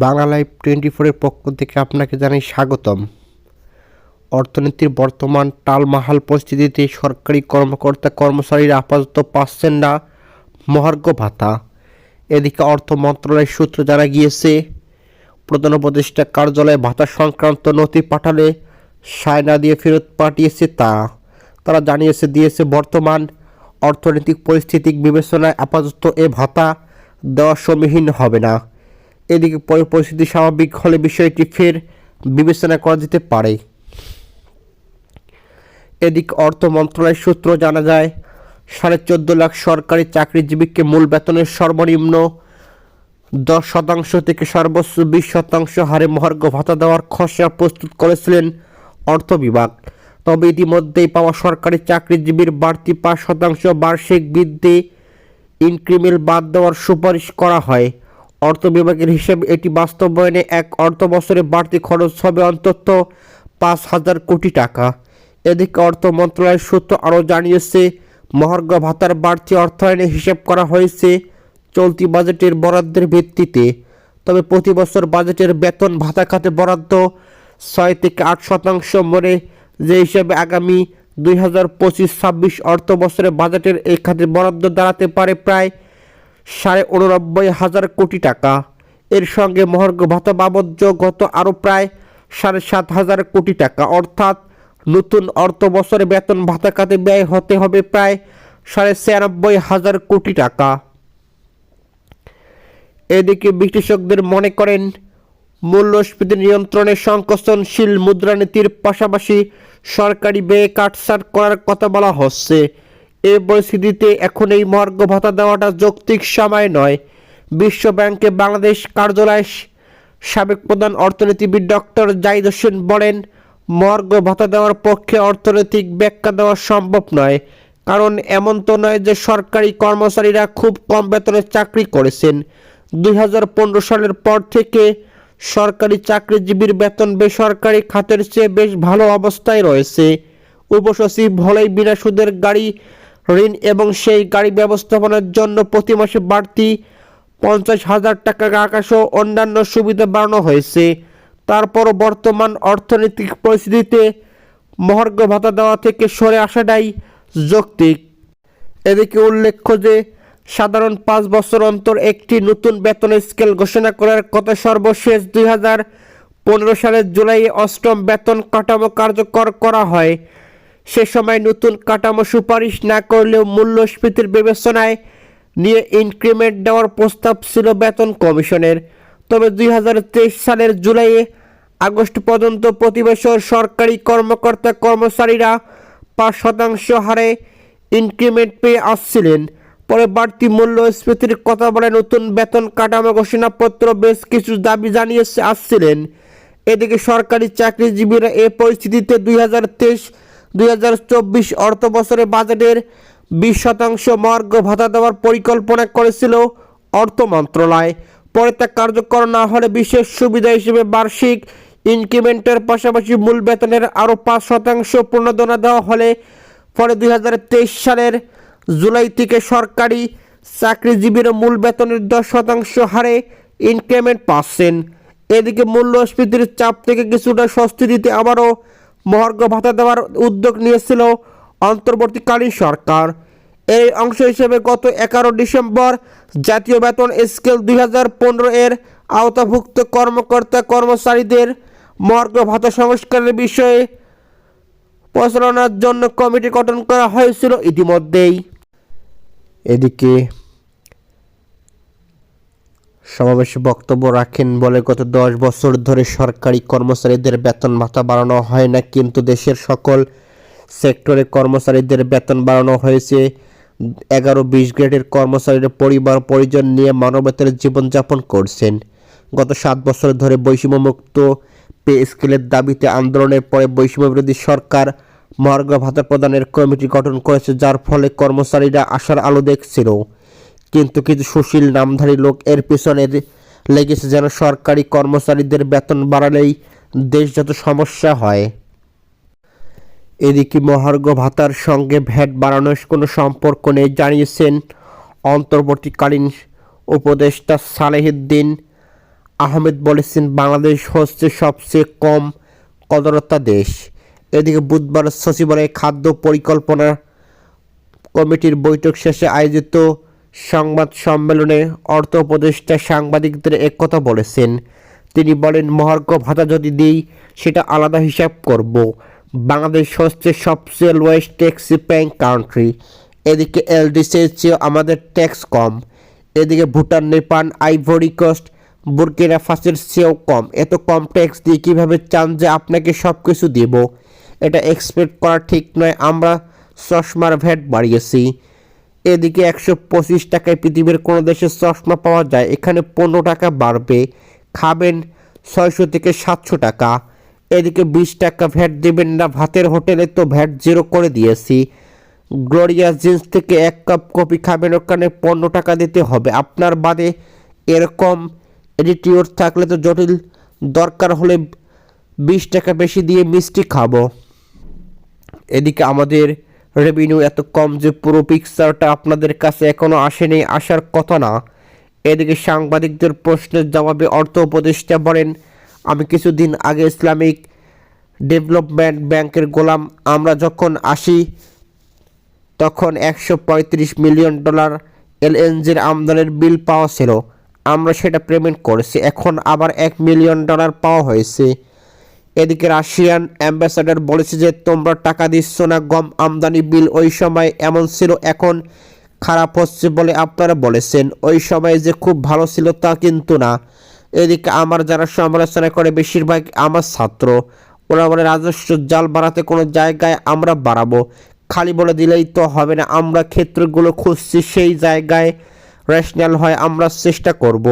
Bangla live 24-এর পক্ষ থেকে আপনাকে জানাই স্বাগতম। অর্থনীতির বর্তমান টালমাহাল পরিস্থিতিতে সরকারি কর্মকর্তা কর্মচারীরা আপাতত পাচ্ছেন না মহার্ঘ ভাতা। এদিকে অর্থ মন্ত্রণালয়ের সূত্র জানা গিয়েছে, প্রধান উপদেষ্টা কার্যালয়ে ভাতা সংক্রান্ত নথি পাঠালে সায় না দিয়ে ফেরত পাঠিয়েছে তারা দিয়েছে বর্তমান অর্থনৈতিক পরিস্থিতি বিবেচনায় আপাতত এ ভাতা দেওয়া সমীহীন হবে না। এদিকে পরিস্থিতি স্বাভাবিক হলে বিষয়টি ফের বিবেচনা করা যেতে পারে। এদিকে অর্থ মন্ত্রণালয়ের সূত্র জানা যায়, 14.5 লাখ সরকারি চাকরিজীবীকে মূল বেতনের সর্বনিম্ন 10% থেকে সর্বোচ্চ 20% হারে মহার্ঘ ভাতা দেওয়ার খসড়া প্রস্তুত করেছিলেন অর্থ বিভাগ। তবে ইতিমধ্যেই পাওয়া সরকারি চাকরিজীবীর বাড়তি 5% বার্ষিক বৃদ্ধি ইনক্রিমেন্ট বাদ দেওয়ার সুপারিশ করা হয়। অর্থ বিভাগের হিসেবে এটি বাস্তবায়নে এক অর্থ বছরে বাড়তি খরচ হবে অন্তত 5,000 কোটি টাকা। এদিকে অর্থ মন্ত্রণালয়ের সূত্র আরও জানিয়েছে, মহার্ঘ ভাতার বাড়তি অর্থায়নে হিসেব করা হয়েছে চলতি বাজেটের বরাদ্দের ভিত্তিতে। তবে প্রতি বছর বাজেটের বেতন ভাতা খাতে বরাদ্দ 6 থেকে 8% মনে, যে হিসেবে আগামী 2025-26 অর্থ বছরে বাজেটের এই খাতে বরাদ্দ দাঁড়াতে পারে প্রায় 89,500 কোটি টাকা। এর সঙ্গে মহার্ঘ ভাতা বাবদ যোগ হতো আরও প্রায় 7,500 কোটি টাকা, অর্থাৎ নতুন অর্থ বছরে বেতন ভাতা খাতে ব্যয় হতে হবে প্রায় 96,500 কোটি টাকা। এদিকে বিশ্লেষকদের মনে করেন, মূল্যস্ফীতি নিয়ন্ত্রণে সংকোচনশীল মুদ্রানীতির পাশাপাশি সরকারি ব্যয় কাটছাঁট করার কথা বলা হচ্ছে। এই পরিস্থিতিতে এখন এই মহার্ঘ ভাতা দেওয়াটা যৌক্তিক সময় নয়। বিশ্ব ব্যাংকে বাংলাদেশ কার্যালয়ের সাবেক প্রধান অর্থনীতিবিদ ডক্টর জাহিদ হোসেন বলেন, মহার্ঘ ভাতা দেওয়ার পক্ষে অর্থনৈতিক ব্যাখ্যা দেওয়া সম্ভব নয়। কারণ এমন তো নয় যে সরকারি কর্মচারীরা খুব কম বেতনে চাকরি করেছেন। 2015 সালের পর থেকে সরকারি চাকরিজীবীর বেতন বেসরকারি খাতের চেয়ে বেশ ভালো অবস্থায় রয়েছে। উপসচিব হলেই বিনা সুদের গাড়ি ঋণ এবং সেই গাড়ি ব্যবস্থাপনার জন্য প্রতি মাসে বাড়তি 50,000 টাকা রাখাসহ অন্যান্য সুবিধা বাড়ানো হয়েছে। তারপরও বর্তমান অর্থনৈতিক পরিস্থিতিতে মহার্ঘ ভাতা দেওয়া থেকে সরে আসাটাই যৌক্তিক। এদিকে উল্লেখ্য যে সাধারণ 5 বছর অন্তর একটি নতুন বেতনের স্কেল ঘোষণা করার কথা সর্বশেষ 2015 সালের জুলাইয়ে 8ম বেতন কাঠামো কার্যকর করা হয়। সে সময় নতুন কাঠামো সুপারিশ না করলেও মূল্যস্ফীতির বিবেচনায় নিয়ে ইনক্রিমেন্ট দেওয়ার প্রস্তাব ছিল বেতন কমিশনের। তবে 2023 সালের জুলাইয়ে আগস্ট পর্যন্ত প্রতি বছর সরকারি কর্মকর্তা কর্মচারীরা 5% হারে ইনক্রিমেন্ট পেয়ে আসছিলেন। পরে বাড়তি মূল্যস্ফীতির কথা বলে নতুন বেতন কাঠামো ঘোষণাপত্র বেশ কিছু দাবি জানিয়ে আসছিলেন। এদিকে সরকারি চাকরিজীবীরা এ পরিস্থিতিতে 2023-2024 অর্থ বছরে বাজেটের 20% মহার্ঘ ভাতা দেওয়ার পরিকল্পনা করেছিল অর্থ মন্ত্রণালয়। পরে তা কার্যকর না হলে বিশেষ সুবিধা হিসেবে বার্ষিক ইনক্রিমেন্টের পাশাপাশি মূল বেতনের আরও 5% প্রণোদনা দেওয়া হলে পরে 2023 সালের জুলাই থেকে সরকারি চাকরিজীবীরা মূল বেতনের 10% হারে ইনক্রিমেন্ট পাচ্ছেন। এদিকে মূল্যস্ফীতির চাপ থেকে কিছুটা স্বস্তি দিতে আবারও মহার্ঘ ভাতা দেওয়ার উদ্যোগ নিয়েছিল অন্তর্বর্তীকালীন সরকার। এই অংশ হিসেবে গত 11 ডিসেম্বর জাতীয় বেতন স্কেল 2015 এর আওতাভুক্ত কর্মকর্তা কর্মচারীদের মহার্ঘ ভাতা সংস্কারের বিষয়ে পরিচালনার জন্য কমিটি গঠন করা হয়েছিল ইতিমধ্যেই। এদিকে সমাবেশে বক্তব্য রাখেন বলে, গত 10 বছর ধরে সরকারি কর্মচারীদের বেতন ভাতা বাড়ানো হয় না, কিন্তু দেশের সকল সেক্টরে কর্মচারীদের বেতন বাড়ানো হয়েছে। 11-20 গ্রেডের কর্মচারীরা পরিবার পরিজন নিয়ে মানবেতর জীবনযাপন করছেন। গত 7 বছর ধরে বৈষম্যমুক্ত পে স্কেলের দাবিতে আন্দোলনের পরে বৈষম্যবিরোধী সরকার মহার্ঘ ভাতা প্রদানের কমিটি গঠন করেছে, যার ফলে কর্মচারীরা আশার আলো দেখছিল। কিন্তু কিছু সুশীল নামধারী লোক এর পেছনে লেগেছে যেন সরকারি কর্মচারীদের বেতন বাড়ালেই দেশজাত সমস্যা হয়। এদিকে মহার্ঘ ভাতার সঙ্গে ভ্যাট বাড়ানোর কোনো সম্পর্ক নেই জানিয়েছেন অন্তর্বর্তীকালীন উপদেষ্টা সালেহউদ্দিন আহমেদ বলেছেন, বাংলাদেশ হচ্ছে সবচেয়ে কম কদরতা দেশ। এদিকে বুধবার সচিবালয়ে খাদ্য পরিকল্পনা কমিটির বৈঠক শেষে আয়োজিত সংবাদ সম্মেলনে অর্থ উপদেষ্টা সাংবাদিকদের একথা বলেছেন। তিনি বলেন, মহার্ঘ ভাতা যদি দিই সেটা আলাদা হিসাব করব। বাংলাদেশ হচ্ছে সবচেয়ে লোয়েস্ট ট্যাক্স পেইং কান্ট্রি। এদিকে এলডিসির চেয়েও আমাদের ট্যাক্স কম। এদিকে Bhutan, Nepal, Ivory Coast, Burkina ফাসোর চেয়েও কম। এত কম ট্যাক্স দিয়ে কীভাবে চান যে আপনাকে সব কিছু দেব? এটা এক্সপেক্ট করা ঠিক নয়। আমরা চশমার ভ্যাট বাড়িয়েছি। এদিকে 125 টাকায় পৃথিবীর কোনো দেশে চশমা পাওয়া যায়, এখানে 15 টাকা বাড়বে। খাবেন 600 থেকে 700 টাকা। এদিকে 20 টাকা ভ্যাট দেবেন না। ভাতের হোটেলে তো ভ্যাট জিরো করে দিয়েছি। গ্লোরিয়া জিন্স থেকে 1 কাপ কফি খাবেন, ওখানে 15 টাকা দিতে হবে। আপনার বাদে এরকম অ্যাটিটিউড থাকলে তো জটিল, দরকার হলে 20 টাকা বেশি দিয়ে মিষ্টি খাবো। এদিকে আমাদের রেভিনিউ এত কম যে পুরো পিকচারটা আপনাদের কাছে এখনো আসেনি, আসার কথা না। এদিকে সাংবাদিকদের প্রশ্নের জবাবে অর্থ উপদেষ্টা বলেন, আমি কিছুদিন আগে ইসলামিক ডেভেলপমেন্ট ব্যাংকের গোলাম। আমরা যখন আসি তখন $135 মিলিয়ন এলএনজির আমদানির বিল পাওয়া ছিল। আমরা সেটা পেমেন্ট করেছি। এখন আবার $1 মিলিয়ন পাওয়া হয়েছে। এদিকে রাশিয়ান অ্যাম্বাসাডার বলেছে যে তোমরা টাকা দিচ্ছ না, গম আমদানি বিল ওই সময় এমন ছিল, এখন খারাপ হচ্ছে বলে আপনারা বলেছেন। ওই সময় যে খুব ভালো ছিল তা কিন্তু না। এদিকে আমার যারা সমালোচনা করে বেশিরভাগ আমার ছাত্র। ওরা বলে রাজস্ব জাল বাড়াতে কোনো জায়গায় আমরা বাড়াবো, খালি বলে দিলেই তো হবে না। আমরা ক্ষেত্রগুলো খুঁজছি, সেই জায়গায় রেশনাল হয় আমরা চেষ্টা করব।